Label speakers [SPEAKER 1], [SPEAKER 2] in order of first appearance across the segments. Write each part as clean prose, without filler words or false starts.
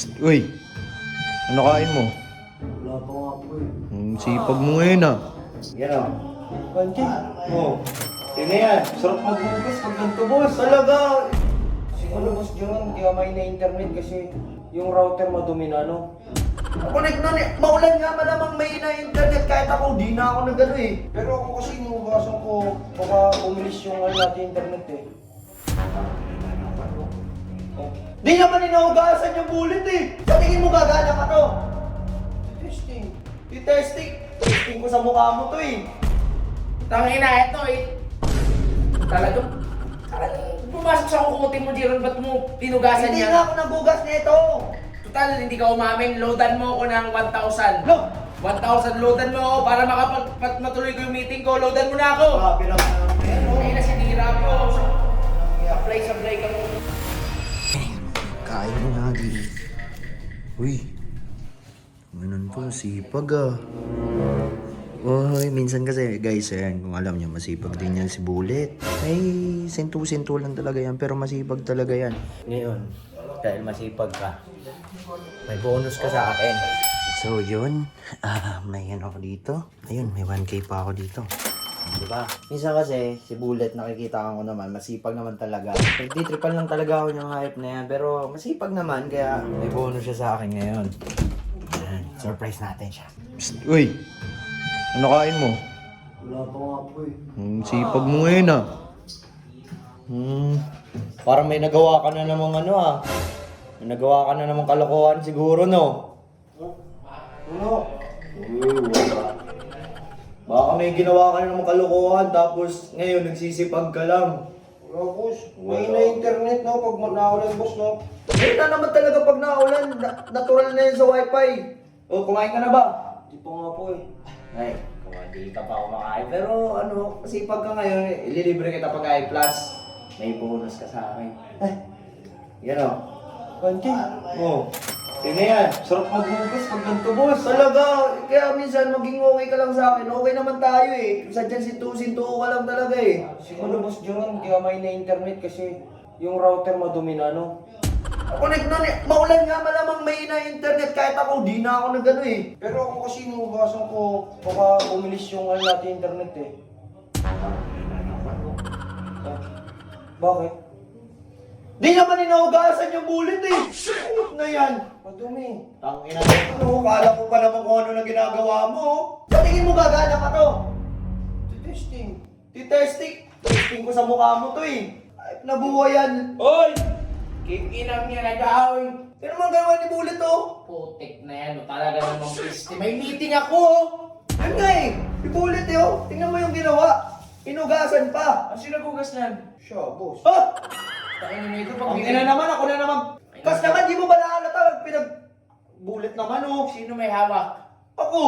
[SPEAKER 1] Psst, uy, ano kain mo?
[SPEAKER 2] Wala pa nga po eh.
[SPEAKER 1] Sipag mo ngayon ah.
[SPEAKER 2] Yan o. Kanchi. Oo. Sino yan? Sarap magbukas pag ganito, boss. Talaga. Siguro, boss John, hindi ka may na-internet kasi yung router madumi na, no? Connect na ni. Maulan nga malamang may na-internet kahit ako, di na ako nagano eh. Pero ako kasi inuugasan ko, baka umilis yung natin internet eh. Di naman inuugasan yung bullet eh. Sa tingin mo gagana ka to? Testing. Testing. Testing ko sa mukha mo to eh.
[SPEAKER 3] Tangina, ito eh. Talagang pumasok sa kukutin mo, Jiron. Ba't mo pinugasan
[SPEAKER 2] Hindi
[SPEAKER 3] yan?
[SPEAKER 2] nga ako nagugas nito.
[SPEAKER 3] Total, hindi ka umamin. Loadan mo ako ng 1,000.
[SPEAKER 2] No!
[SPEAKER 3] 1,000 loadan mo ako para matuloy ko yung meeting ko. Loadan mo na ako.
[SPEAKER 2] Grabe lang naman yan, no?
[SPEAKER 3] Ay, nasinira ko. Apply ka mo.
[SPEAKER 1] Kain mo nga di. Uy, ganun to, sipag ah. Uy, minsan kasi guys, ayan, kung alam niyo, masipag din yan si Bullet. Ay, sintu-sintu lang talaga yan, pero masipag talaga yan.
[SPEAKER 2] Ngayon, dahil masipag ka, may bonus ka sa akin.
[SPEAKER 1] So yun, may ano ako dito. Ayun, may 1K pa ako dito.
[SPEAKER 2] Diba? Minsan kasi, si Bullet nakikita ko naman, masipag naman talaga. Nagtitripan lang talaga ako yung hype na yan, pero masipag naman, kaya may bonus siya sa akin ngayon. Ayan, surprise natin siya.
[SPEAKER 1] Psst, uy, ano kain mo?
[SPEAKER 2] Wala pa nga po eh.
[SPEAKER 1] Sipag mo ngayon ah.
[SPEAKER 2] Parang may nagawa ka na namang ano ah. May nagawa ka na namang kalokohan siguro, no? Ano? Wala. Baka may ginawa ka na namang kalokohan tapos ngayon nagsisipag ka lang. Wala, boss. May na-internet, no? Pag naulan, boss, no? May na naman talaga pag naulan. Natural na yun sa wifi. O, kumain ka na ba? Hindi pa nga po eh. Ay, kung hindi ka pa kumakain. Pero ano, masipag ka ngayon, ililibre kita pag i-plus. May bonus ka sa akin. Ay, yan o. Kanchi. Oo. Tingnan yan. Sarap magbukas pag ganito, boss. Talaga. Kaya minsan maging okay ka lang sa akin. Okay naman tayo eh. Sadyan sintu-sintu ka lang talaga eh. Siguro, boss John, kaya may na-internet kasi yung router madumi na, no? Connect na ni. Maulan nga malamang may na-internet kahit ako, di na ako nagano eh. Pero ako kasi inuugasan ko, baka umilis yung natin internet eh. Bakit? Di naman inuugasan yung bullet eh! Ayok na yan! Madumi. Tangina na. Ano, kala ko pa naman kung ano na ginagawa mo. Sa tingin mo gagana ka to? Testing. Testing. Testing ko sa mukha mo to eh. Ay, nabuhay yan.
[SPEAKER 3] Hoy! Kikinam niya nag-aaway.
[SPEAKER 2] Ano naman gagawa ni Bullet to?
[SPEAKER 3] Putik na yan. Talaga namang piste. May meeting ako oh.
[SPEAKER 2] Ano nga eh? Si Bullet eh oh. Tingnan mo yung ginawa. Inugasan pa.
[SPEAKER 3] Ang sinagugas nan?
[SPEAKER 2] Siya, boss.
[SPEAKER 3] Tayo na ito pag
[SPEAKER 2] Ang ina naman, ako na naman. Kas naman, di mo ba nakalata? Bullet naman oh.
[SPEAKER 3] Sino may hawak?
[SPEAKER 2] Ako.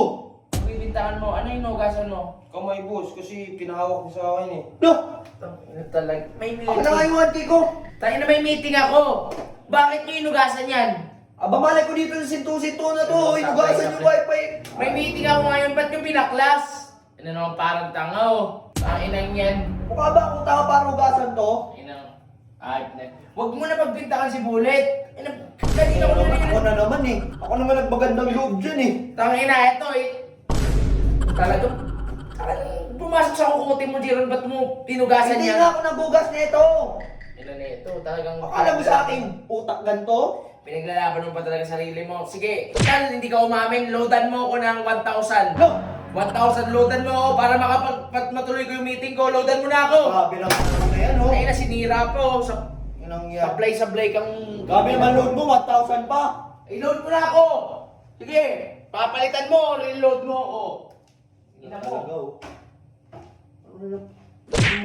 [SPEAKER 3] Bibintahan mo. Ano yung nugasan mo?
[SPEAKER 2] Kamay, boss, kasi pinahawak mo sa akin eh. No!
[SPEAKER 3] Tangina talaga. May
[SPEAKER 2] Ako na nga
[SPEAKER 3] meeting.
[SPEAKER 2] yung auntie ko.
[SPEAKER 3] Tayo na may meeting ako. Bakit niyo inugasan yan?
[SPEAKER 2] Aba, malay ko dito sa sintu-sintu na to. Inugasan yung wifi.
[SPEAKER 3] May meeting ako ngayon. Ba't yung pinaklas? Ano naman parang tanga oh. Inang yan.
[SPEAKER 2] Mukha ba akong tao para ugasan to?
[SPEAKER 3] Inang. Huwag mo na pagbintakan si Bullet. Kanina ko
[SPEAKER 2] Ako
[SPEAKER 3] na
[SPEAKER 2] na naman eh. Ako naman nagbagandang loob dyan eh.
[SPEAKER 3] Tangina, ito eh. Talagang pumasok sa kukutin mo, Jiron. Ba't mo pinugasan
[SPEAKER 2] Hindi
[SPEAKER 3] yan?
[SPEAKER 2] nga ako nagugas nito.
[SPEAKER 3] Ilan na ito? Talagang...
[SPEAKER 2] Akala mo sa akin, utak ganito?
[SPEAKER 3] Pinaglalaban mo pa talaga sarili mo. Sige, tal, hindi ka umamin. Loadan mo ako ng 1,000.
[SPEAKER 2] No!
[SPEAKER 3] 1,000 loadan mo ako para matuloy ko yung meeting ko. Loadan mo na ako.
[SPEAKER 2] Grabe lang naman na yan oh.
[SPEAKER 3] Ay na, sinira po.
[SPEAKER 2] Inang yan.
[SPEAKER 3] Sablay kang...
[SPEAKER 2] Grabe naman load mo, 1,000 pa.
[SPEAKER 3] I-load mo na ako. Sige, papalitan mo. Reload mo ako. Ina mo.
[SPEAKER 2] Talaga oh. Ano na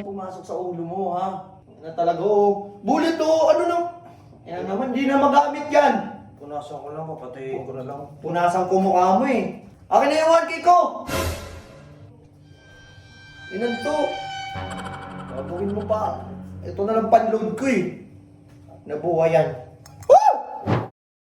[SPEAKER 2] pumasok sa ulo mo ha? Na talaga oh. Bullet oh, ano nang... Yan naman, di na magamit yan. Punasan ko lang, papatayin ko na lang. Punasan ko mukha mo eh. Akin na yung 1K ko! Inan to. Gagawin mo pa. Ito na lang panload ko eh. Nabuhay yan.